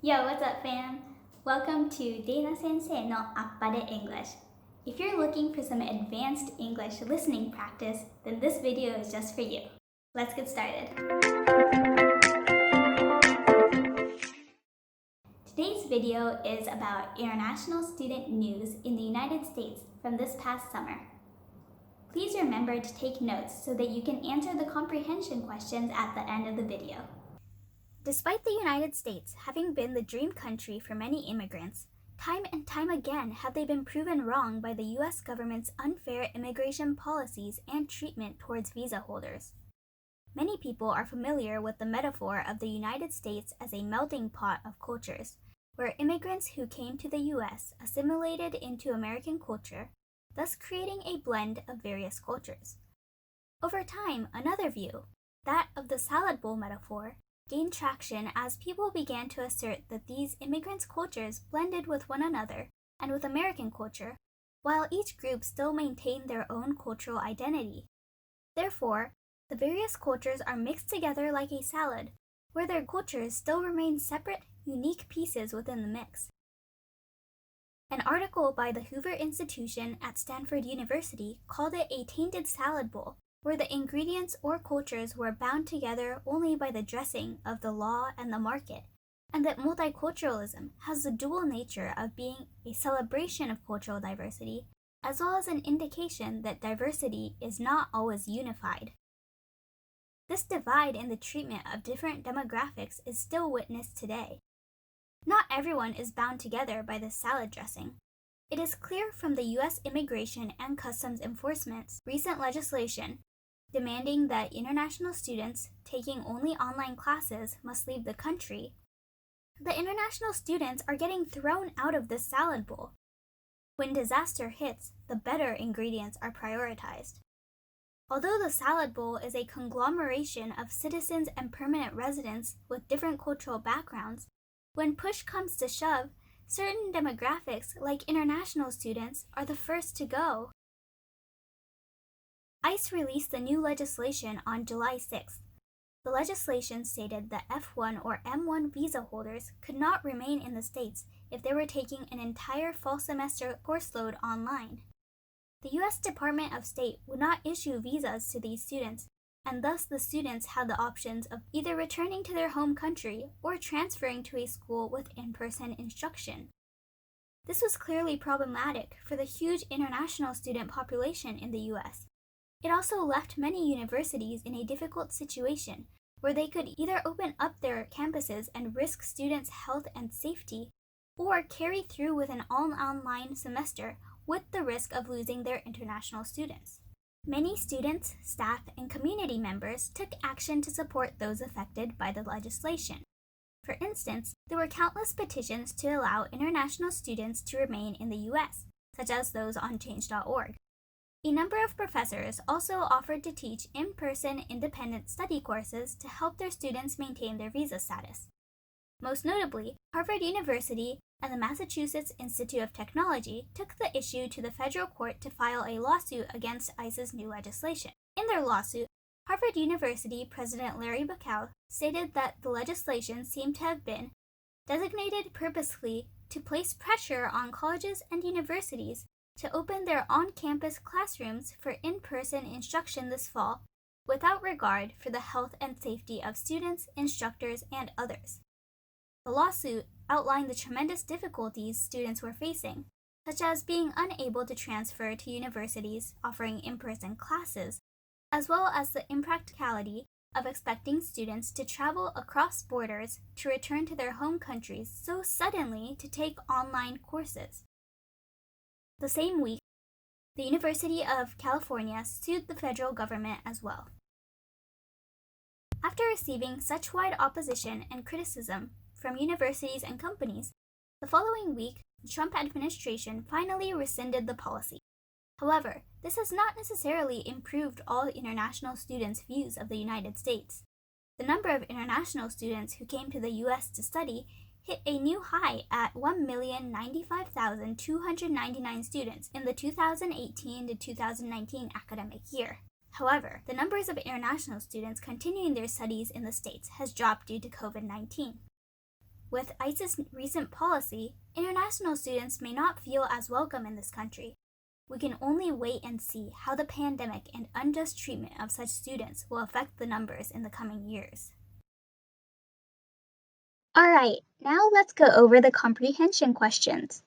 Yo, what's up, fam? Welcome to Dana Sensei no Appare English. If you're looking for some advanced English listening practice, then this video is just for you. Let's get started. Today's video is about international student news in the United States from this past summer. Please remember to take notes so that you can answer the comprehension questions at the end of the video. Despite the United States having been the dream country for many immigrants, time and time again have they been proven wrong by the U.S. government's unfair immigration policies and treatment towards visa holders. Many people are familiar with the metaphor of the United States as a melting pot of cultures, where immigrants who came to the U.S. assimilated into American culture, thus creating a blend of various cultures. Over time, another view, that of the salad bowl metaphor, gained traction as people began to assert that these immigrants' cultures blended with one another and with American culture, while each group still maintained their own cultural identity. Therefore, the various cultures are mixed together like a salad, where their cultures still remain separate, unique pieces within the mix. An article by the Hoover Institution at Stanford University called it a tainted salad bowl, where the ingredients or cultures were bound together only by the dressing of the law and the market, and that multiculturalism has the dual nature of being a celebration of cultural diversity, as well as an indication that diversity is not always unified. This divide in the treatment of different demographics is still witnessed today. Not everyone is bound together by this salad dressing. It is clear from the U.S. Immigration and Customs Enforcement's recent legislation demanding that international students taking only online classes must leave the country, the international students are getting thrown out of this salad bowl. When disaster hits, the better ingredients are prioritized. Although the salad bowl is a conglomeration of citizens and permanent residents with different cultural backgrounds, when push comes to shove, certain demographics, like international students, are the first to go. ICE released the new legislation on July 6th. The legislation stated that F1 or M1 visa holders could not remain in the States if they were taking an entire fall semester course load online. The U.S. Department of State would not issue visas to these students, and thus the students had the options of either returning to their home country or transferring to a school with in-person instruction. This was clearly problematic for the huge international student population in the U.S. It also left many universities in a difficult situation where they could either open up their campuses and risk students' health and safety, or carry through with an all-online semester with the risk of losing their international students. Many students, staff, and community members took action to support those affected by the legislation. For instance, there were countless petitions to allow international students to remain in the U.S., such as those on change.org. A number of professors also offered to teach in-person independent study courses to help their students maintain their visa status. Most notably, Harvard University and the Massachusetts Institute of Technology took the issue to the federal court to file a lawsuit against ICE's new legislation. In their lawsuit, Harvard University President Larry Bacow stated that the legislation seemed to have been designated purposely to place pressure on colleges and universities to open their on-campus classrooms for in-person instruction this fall, without regard for the health and safety of students, instructors, and others. The lawsuit outlined the tremendous difficulties students were facing, such as being unable to transfer to universities offering in-person classes, as well as the impracticality of expecting students to travel across borders to return to their home countries so suddenly to take online courses. The same week, the University of California sued the federal government as well. After receiving such wide opposition and criticism from universities and companies, the following week, the Trump administration finally rescinded the policy. However, this has not necessarily improved all international students' views of the United States. The number of international students who came to the U.S. to study hit a new high at 1,095,299 students in the 2018 to 2019 academic year. However, the numbers of international students continuing their studies in the States has dropped due to COVID-19. With ICE's recent policy, international students may not feel as welcome in this country. We can only wait and see how the pandemic and unjust treatment of such students will affect the numbers in the coming years. Alright, now let's go over the comprehension questions.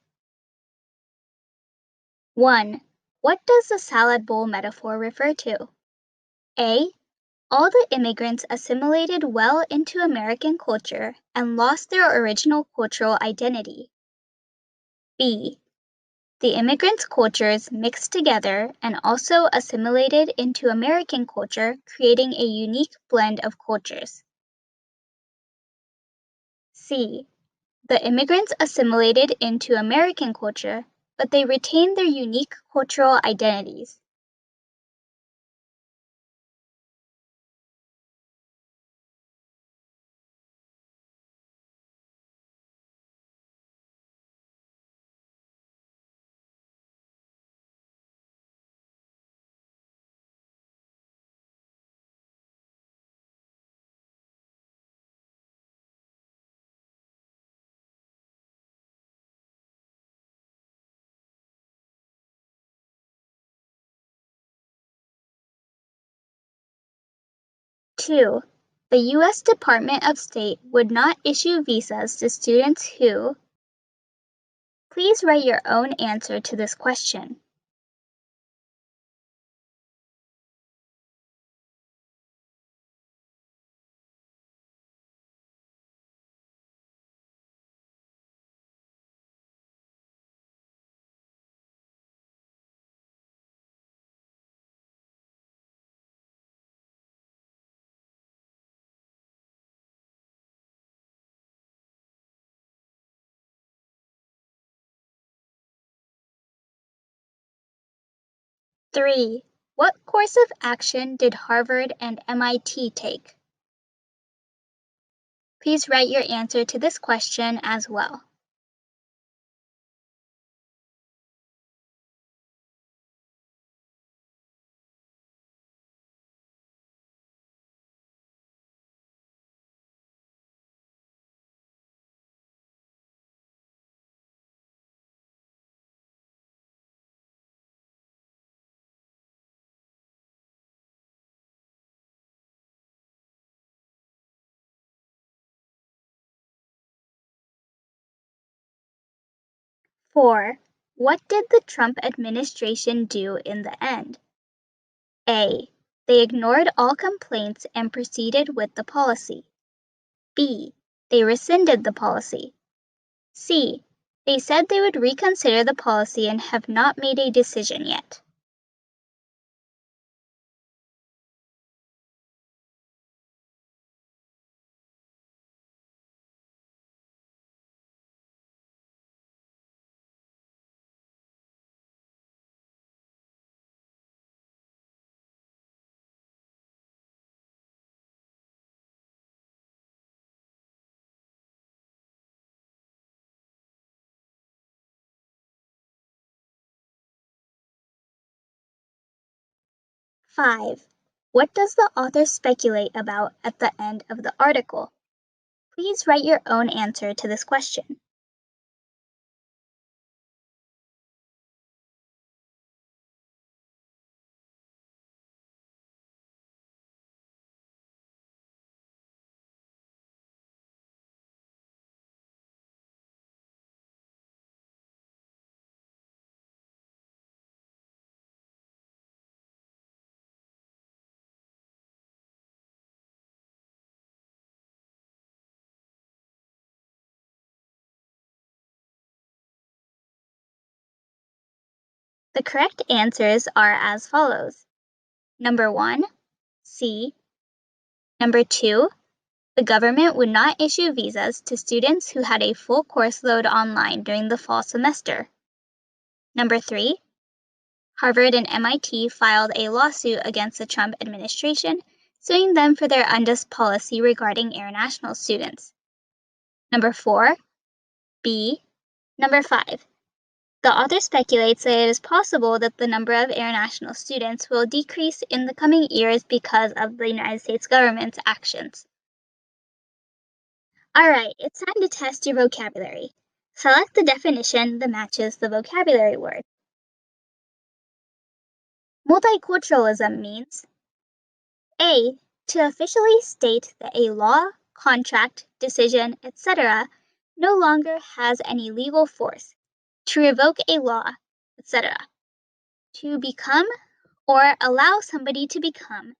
1. What does the salad bowl metaphor refer to? A. All the immigrants assimilated well into American culture and lost their original cultural identity. B. The immigrants' cultures mixed together and also assimilated into American culture, creating a unique blend of cultures. C. The immigrants assimilated into American culture, but they retained their unique cultural identities. Two, the U.S. Department of State would not issue visas to students who. Please write your own answer to this question. Three, what course of action did Harvard and MIT take? Please write your answer to this question as well. Four, what did the Trump administration do in the end? A. They ignored all complaints and proceeded with the policy. B. They rescinded the policy. C. They said they would reconsider the policy and have not made a decision yet. Five, what does the author speculate about at the end of the article? Please write your own answer to this question. The correct answers are as follows. Number 1, C. Number 2, the government would not issue visas to students who had a full course load online during the fall semester. Number 3, Harvard and MIT filed a lawsuit against the Trump administration, suing them for their unjust policy regarding international students. Number 4, B. Number 5, the author speculates that it is possible that the number of international students will decrease in the coming years because of the United States government's actions. Alright, it's time to test your vocabulary. Select the definition that matches the vocabulary word. Multiculturalism means A. To officially state that a law, contract, decision, etc. no longer has any legal force. To revoke a law, etc. To become or allow somebody to become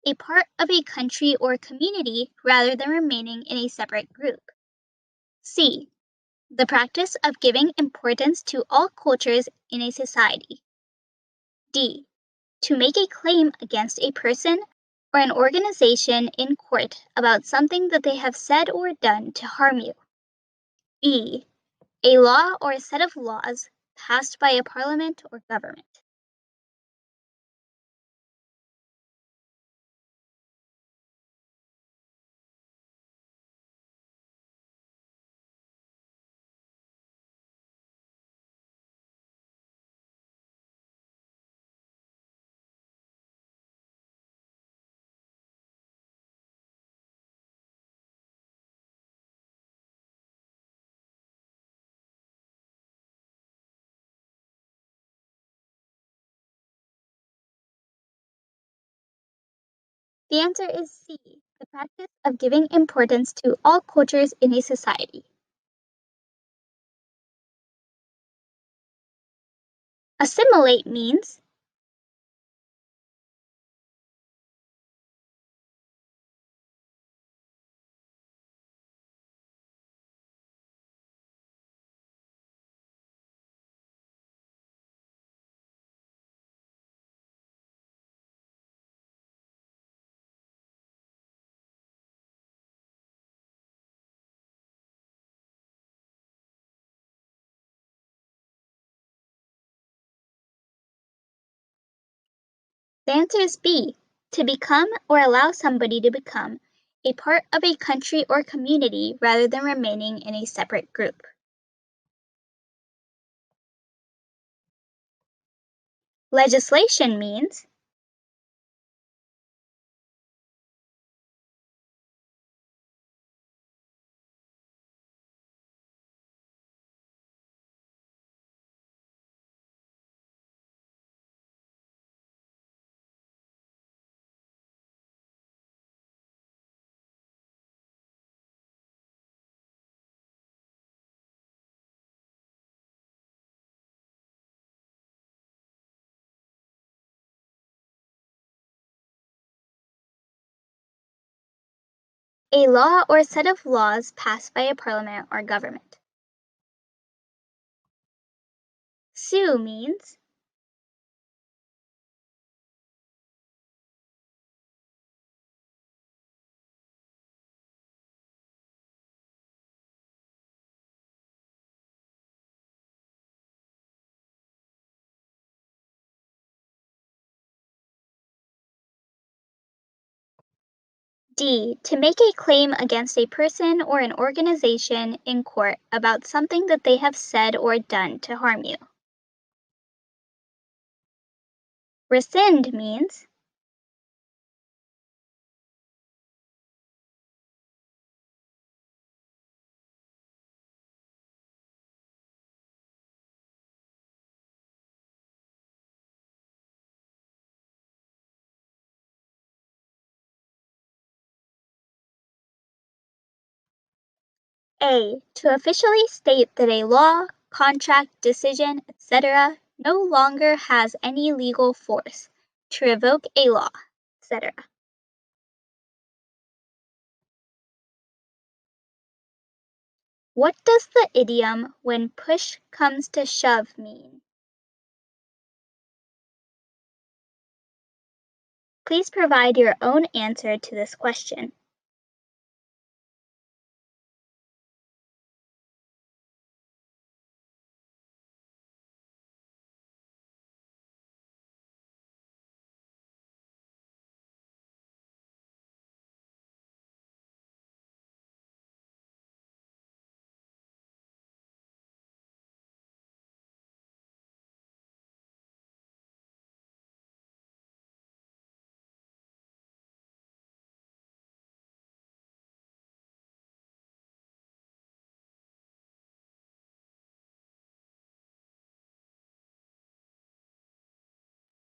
a part of a country or community rather than remaining in a separate group. C. The practice of giving importance to all cultures in a society. D. To make a claim against a person or an organization in court about something that they have said or done to harm you. E. A law or a set of laws passed by a parliament or government. The answer is C, the practice of giving importance to all cultures in a society. Assimilate means the answer is B, to become or allow somebody to become a part of a country or community rather than remaining in a separate group. Legislation means a law or set of laws passed by a parliament or government. Sue means D, to make a claim against a person or an organization in court about something that they have said or done to harm you. Rescind means A, to officially state that a law, contract, decision, etc. no longer has any legal force. To revoke a law, etc. What does the idiom "when push comes to shove" mean? Please provide your own answer to this question.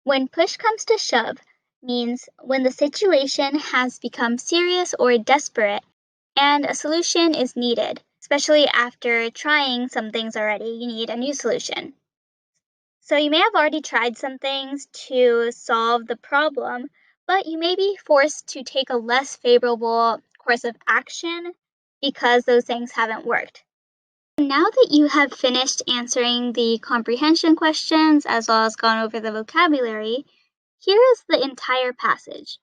When push comes to shove means when the situation has become serious or desperate and a solution is needed, especially after trying some things already, you need a new solution. So you may have already tried some things to solve the problem, but you may be forced to take a less favorable course of action because those things haven't worked. Now that you have finished answering the comprehension questions as well as gone over the vocabulary, here is the entire passage.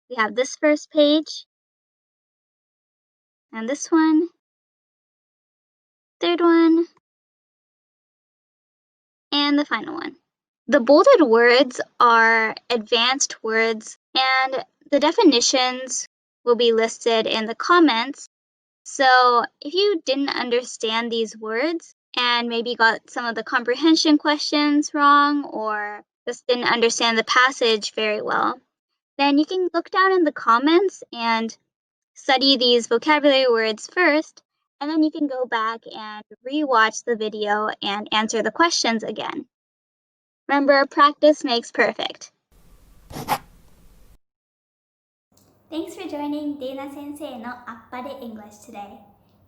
We have this first page, and this one, third one, and the final one. The bolded words are advanced words, and the definitions will be listed in the comments. So if you didn't understand these words and maybe got some of the comprehension questions wrong or just didn't understand the passage very well, then you can look down in the comments and study these vocabulary words first, and then you can go back and rewatch the video and answer the questions again. Remember, practice makes perfect. Thanks for joining Dana Sensei no Appare English today.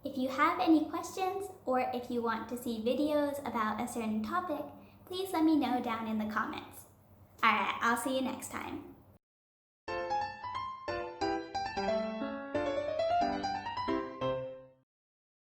If you have any questions or if you want to see videos about a certain topic, please let me know down in the comments. Alright, I'll see you next time.